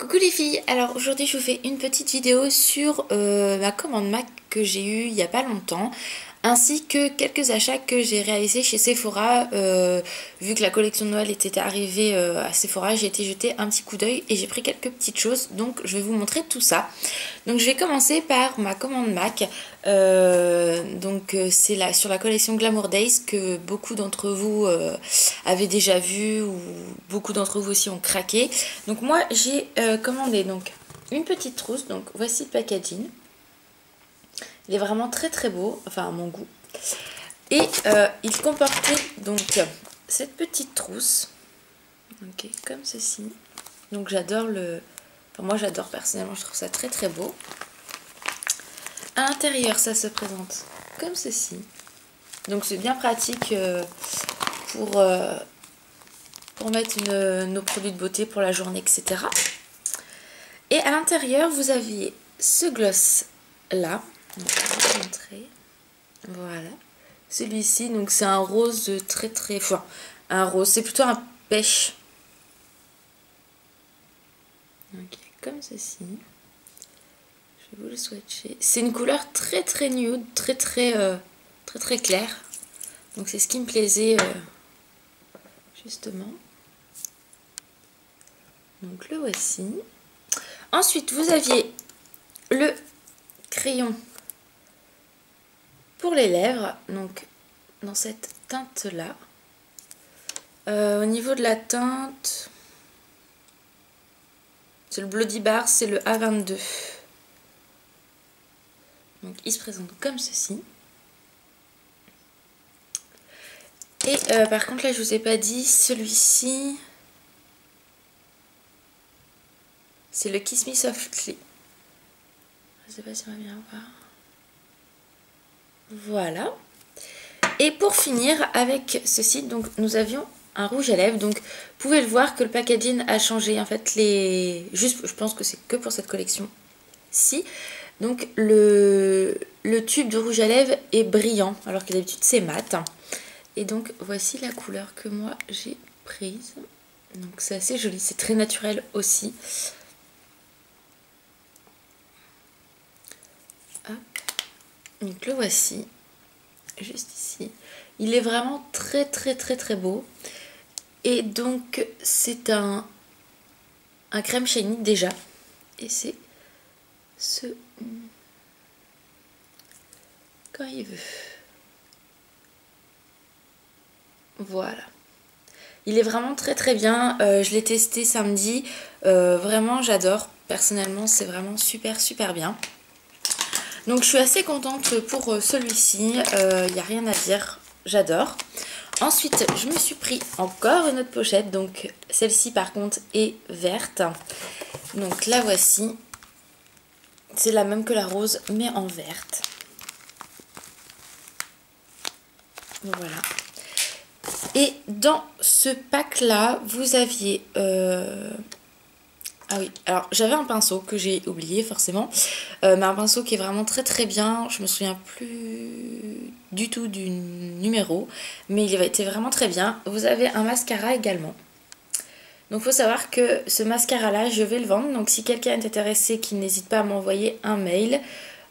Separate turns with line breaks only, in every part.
Coucou les filles, alors aujourd'hui je vous fais une petite vidéo sur ma commande Mac que j'ai eue il n'y a pas longtemps, ainsi que quelques achats que j'ai réalisés chez Sephora. Vu que la collection de Noël était arrivée à Sephora, j'ai été jeter un petit coup d'œil et j'ai pris quelques petites choses, donc je vais vous montrer tout ça. Donc je vais commencer par ma commande Mac. C'est sur la collection Glamour Days que beaucoup d'entre vous avaient déjà vu, ou beaucoup d'entre vous aussi ont craqué. Donc moi j'ai commandé donc une petite trousse, donc voici le packaging. Il est vraiment très très beau, enfin à mon goût. Et il comportait donc cette petite trousse, ok, comme ceci. Donc j'adore enfin moi j'adore personnellement, je trouve ça très très beau. À l'intérieur, ça se présente comme ceci. Donc c'est bien pratique pour mettre nos produits de beauté pour la journée, etc. Et à l'intérieur, vous aviez ce gloss là. Donc, je vais vous montrer. Voilà. Celui-ci, donc c'est un rose très très... Enfin, un rose, c'est plutôt un pêche. Ok, comme ceci. Je vais vous le swatcher. C'est une couleur très très nude, très très claire. Donc c'est ce qui me plaisait justement. Donc le voici. Ensuite vous aviez le crayon pour les lèvres, donc dans cette teinte là. Au niveau de la teinte, c'est le Bloody Bar, c'est le A22. Donc il se présente comme ceci. Et par contre là je vous ai pas dit, celui-ci c'est le Kiss Me Softly. Je sais pas si on va bien voir. Voilà. Et pour finir avec ceci, donc nous avions un rouge à lèvres. Donc vous pouvez le voir que le packaging a changé. En fait, juste, je pense que c'est que pour cette collection-ci. Donc le tube de rouge à lèvres est brillant, alors que d'habitude c'est mat. Et donc voici la couleur que moi j'ai prise. Donc c'est assez joli, c'est très naturel aussi. Hop. Donc le voici, juste ici. Il est vraiment très très beau. Et donc c'est un crème shiny déjà. Et c'est ce... quand il veut. Voilà. Il est vraiment très bien. Je l'ai testé samedi. Vraiment j'adore. Personnellement c'est vraiment super bien. Donc je suis assez contente pour celui-ci. Il n'y a rien à dire. J'adore. Ensuite, je me suis pris encore une autre pochette. Donc celle-ci par contre est verte. Donc la voici. C'est la même que la rose mais en verte. Voilà. Et dans ce pack là, vous aviez... Ah oui, alors j'avais un pinceau que j'ai oublié forcément. Mais un pinceau qui est vraiment très bien. Je me souviens plus du tout du numéro. Mais il était vraiment très bien. Vous avez un mascara également. Donc il faut savoir que ce mascara là je vais le vendre, donc si quelqu'un est intéressé qu'il n'hésite pas à m'envoyer un mail.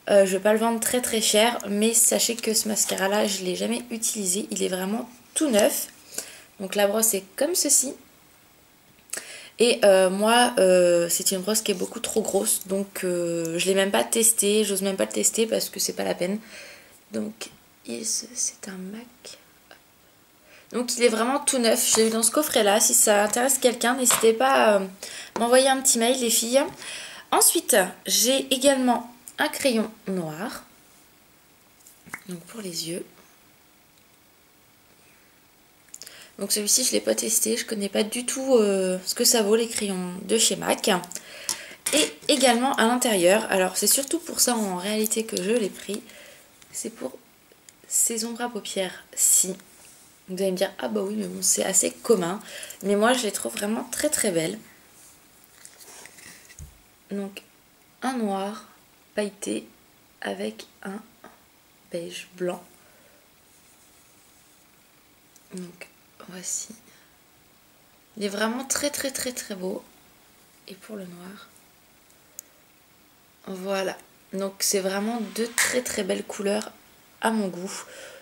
Je ne vais pas le vendre très cher, mais sachez que ce mascara là je ne l'ai jamais utilisé, il est vraiment tout neuf. Donc la brosse est comme ceci. Et moi c'est une brosse qui est beaucoup trop grosse, donc je ne l'ai même pas testé, j'ose même pas le tester parce que c'est pas la peine. Donc c'est un MAC. Donc il est vraiment tout neuf, j'ai eu dans ce coffret là. Si ça intéresse quelqu'un, n'hésitez pas à m'envoyer un petit mail les filles. Ensuite j'ai également un crayon noir, donc pour les yeux. Donc celui-ci je ne l'ai pas testé, je connais pas du tout ce que ça vaut les crayons de chez MAC. Et également à l'intérieur, alors c'est surtout pour ça en réalité que je l'ai pris, c'est pour ces ombres à paupières ci. Vous allez me dire, ah bah oui, mais bon, c'est assez commun. Mais moi, je les trouve vraiment très belles. Donc, un noir pailleté avec un beige blanc. Donc, voici. Il est vraiment très beau. et pour le noir. Voilà, donc c'est vraiment deux très très belles couleurs à mon goût.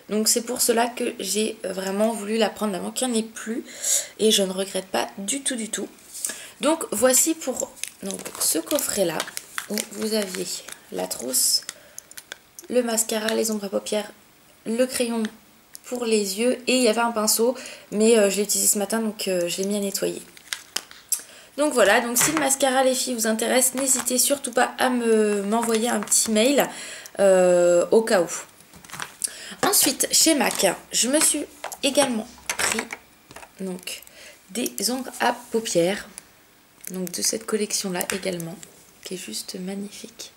Donc c'est pour cela que j'ai vraiment voulu la prendre avant qu'il n'y en ait plus. Et je ne regrette pas du tout du tout. Donc voici pour donc, ce coffret là où vous aviez la trousse, le mascara, les ombres à paupières, le crayon pour les yeux et il y avait un pinceau. Mais je l'ai utilisé ce matin donc je l'ai mis à nettoyer. Donc voilà, donc si le mascara les filles vous intéresse, n'hésitez surtout pas à m'envoyer un petit mail au cas où. Ensuite, chez MAC, je me suis également pris donc, des ombres à paupières. Donc de cette collection-là également, qui est juste magnifique.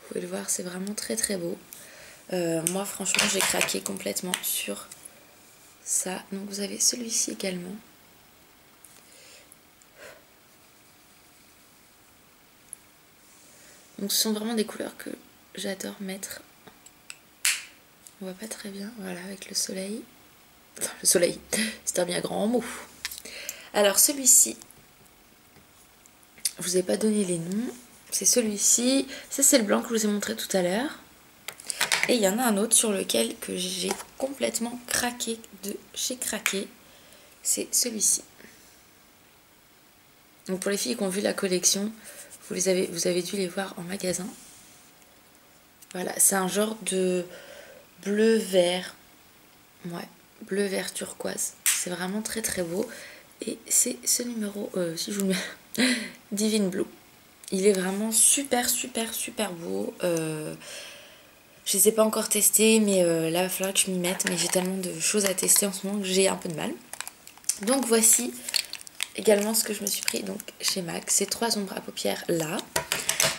Vous pouvez le voir, c'est vraiment très très beau. Moi franchement, j'ai craqué complètement sur ça. Donc vous avez celui-ci également. Donc ce sont vraiment des couleurs que j'adore mettre. On voit pas très bien, voilà, avec le soleil. Enfin, le soleil, c'est un bien grand mot. Alors celui-ci, je vous ai pas donné les noms. C'est celui-ci. Ça c'est le blanc que je vous ai montré tout à l'heure. Et il y en a un autre sur lequel que j'ai complètement craqué de chez Craqué. C'est celui-ci. Donc pour les filles qui ont vu la collection, vous avez dû les voir en magasin. Voilà, c'est un genre de bleu-vert. Ouais, bleu-vert turquoise. C'est vraiment très très beau. Et c'est ce numéro, si je vous le mets, Divine Blue. Il est vraiment super super super beau. Je ne les ai pas encore testés, mais là, il va falloir que je m'y mette. Mais j'ai tellement de choses à tester en ce moment que j'ai un peu de mal. Donc voici également ce que je me suis pris donc, chez MAC. Ces trois ombres à paupières là.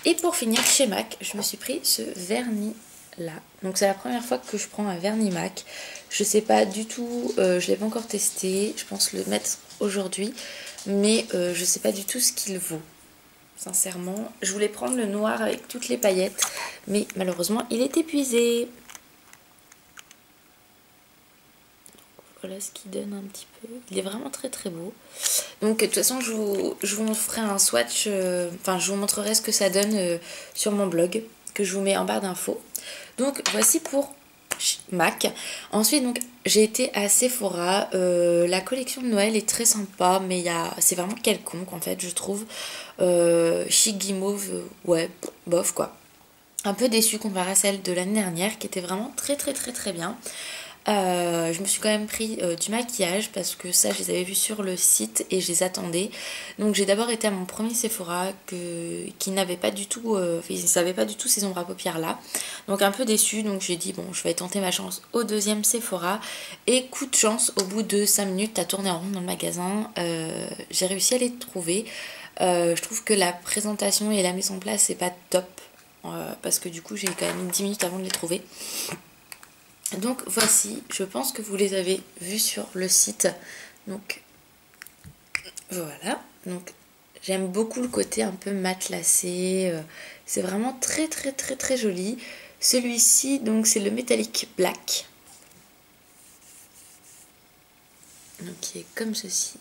Et pour finir, chez MAC, je me suis pris ce vernis là. Donc c'est la première fois que je prends un vernis MAC. Je sais pas du tout, je ne l'ai pas encore testé. Je pense le mettre aujourd'hui. Mais je sais pas du tout ce qu'il vaut. Sincèrement, je voulais prendre le noir avec toutes les paillettes, mais malheureusement, il est épuisé. Voilà ce qu'il donne un petit peu. Il est vraiment très très beau. Donc de toute façon, je vous ferai un swatch, enfin je vous montrerai ce que ça donne sur mon blog, que je vous mets en barre d'infos. Donc voici pour MAC. Ensuite, donc j'ai été à Sephora. La collection de Noël est très sympa, mais c'est vraiment quelconque en fait, je trouve. Chic guimauve, ouais, bof quoi. Un peu déçue comparé à celle de l'année dernière, qui était vraiment très très très très bien. Je me suis quand même pris du maquillage parce que ça je les avais vus sur le site et je les attendais. Donc j'ai d'abord été à mon premier Sephora qui n'avait pas du tout, ils ne savaient pas du tout ces ombres à paupières là. Donc un peu déçue, donc j'ai dit bon je vais tenter ma chance au deuxième Sephora. Et coup de chance, au bout de 5 minutes à tourner en rond dans le magasin, j'ai réussi à les trouver. Je trouve que la présentation et la mise en place c'est pas top parce que du coup j'ai quand même mis 10 minutes avant de les trouver. Donc voici, je pense que vous les avez vus sur le site. Donc voilà, donc j'aime beaucoup le côté un peu matelassé. C'est vraiment très très très très joli. Celui-ci, donc c'est le Metallic Black. Donc qui est comme ceci.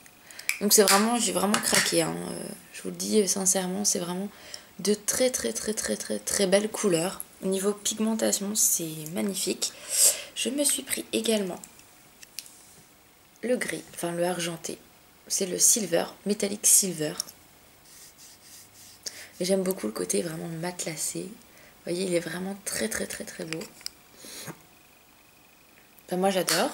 Donc c'est vraiment, j'ai vraiment craqué. Hein. Je vous le dis sincèrement, c'est vraiment de très très très très très très belles couleurs. Au niveau pigmentation, c'est magnifique. Je me suis pris également le gris, enfin le argenté. C'est le silver, Metallic Silver. Et j'aime beaucoup le côté vraiment matelassé. Vous voyez, il est vraiment très très très très beau. Enfin, moi j'adore.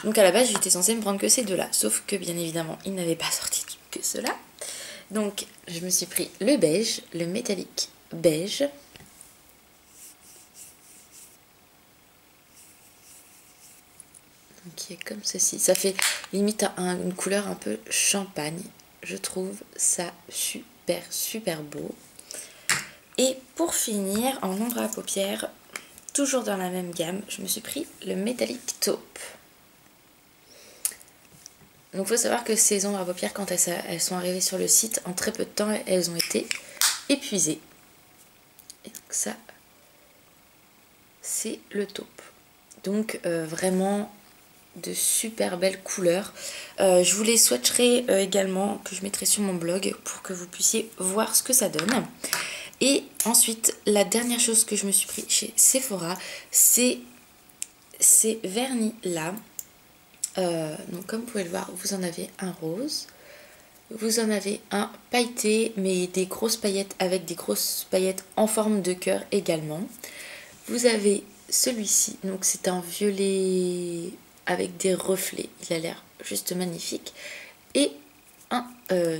Donc à la base, j'étais censée me prendre que ces deux-là. Sauf que bien évidemment, ils n'avaient pas sorti que ceux-là. Donc je me suis pris le beige, le Metallic Beige. Qui est comme ceci. Ça fait limite une couleur un peu champagne. Je trouve ça super super beau. Et pour finir, en ombre à paupières, toujours dans la même gamme, je me suis pris le Metallic Taupe. Donc il faut savoir que ces ombres à paupières, quand elles sont arrivées sur le site, en très peu de temps, elles ont été épuisées. Et donc ça, c'est le taupe. Donc vraiment de super belles couleurs. Je vous les swatcherai également, que je mettrai sur mon blog pour que vous puissiez voir ce que ça donne. Et ensuite, la dernière chose que je me suis pris chez Sephora, c'est ces vernis là. Donc comme vous pouvez le voir, vous en avez un rose, vous en avez un pailleté mais des grosses paillettes avec des grosses paillettes en forme de cœur également. Vous avez celui-ci, donc c'est un violet avec des reflets, il a l'air juste magnifique, et un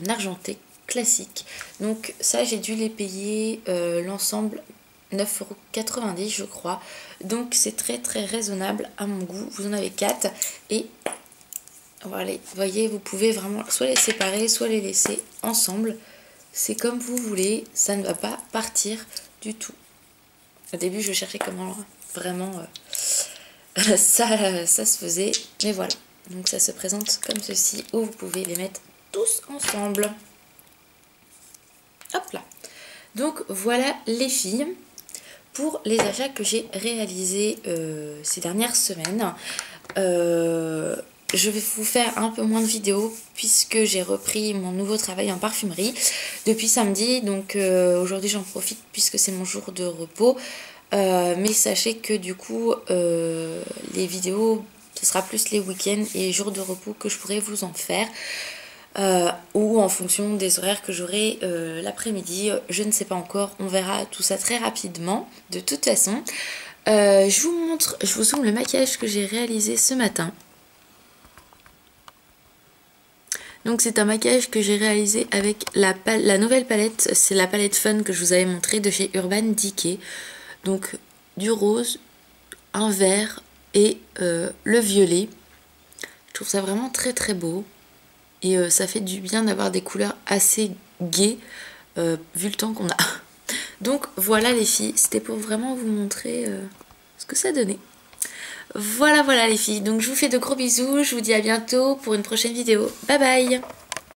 argenté classique. Donc ça, j'ai dû les payer l'ensemble 9,90 € je crois, donc c'est très très raisonnable à mon goût. Vous en avez 4 et voilà, vous voyez, vous pouvez vraiment soit les séparer, soit les laisser ensemble, c'est comme vous voulez, ça ne va pas partir du tout. Au début je cherchais comment vraiment ça se faisait, mais voilà, donc ça se présente comme ceci, où vous pouvez les mettre tous ensemble. Hop là. Donc voilà les filles pour les achats que j'ai réalisés ces dernières semaines. Je vais vous faire un peu moins de vidéos puisque j'ai repris mon nouveau travail en parfumerie depuis samedi. Donc aujourd'hui j'en profite puisque c'est mon jour de repos. Mais sachez que du coup les vidéos, ce sera plus les week-ends et jours de repos que je pourrai vous en faire. Ou en fonction des horaires que j'aurai l'après-midi, je ne sais pas encore, on verra tout ça très rapidement de toute façon. Je vous montre, je vous zoome le maquillage que j'ai réalisé ce matin. Donc c'est un maquillage que j'ai réalisé avec la nouvelle palette, c'est la palette Fun que je vous avais montré de chez Urban Decay. Donc du rose, un vert et le violet. Je trouve ça vraiment très très beau. Et ça fait du bien d'avoir des couleurs assez gaies vu le temps qu'on a. Donc voilà les filles, c'était pour vraiment vous montrer ce que ça donnait. Voilà les filles, donc je vous fais de gros bisous, je vous dis à bientôt pour une prochaine vidéo. Bye bye.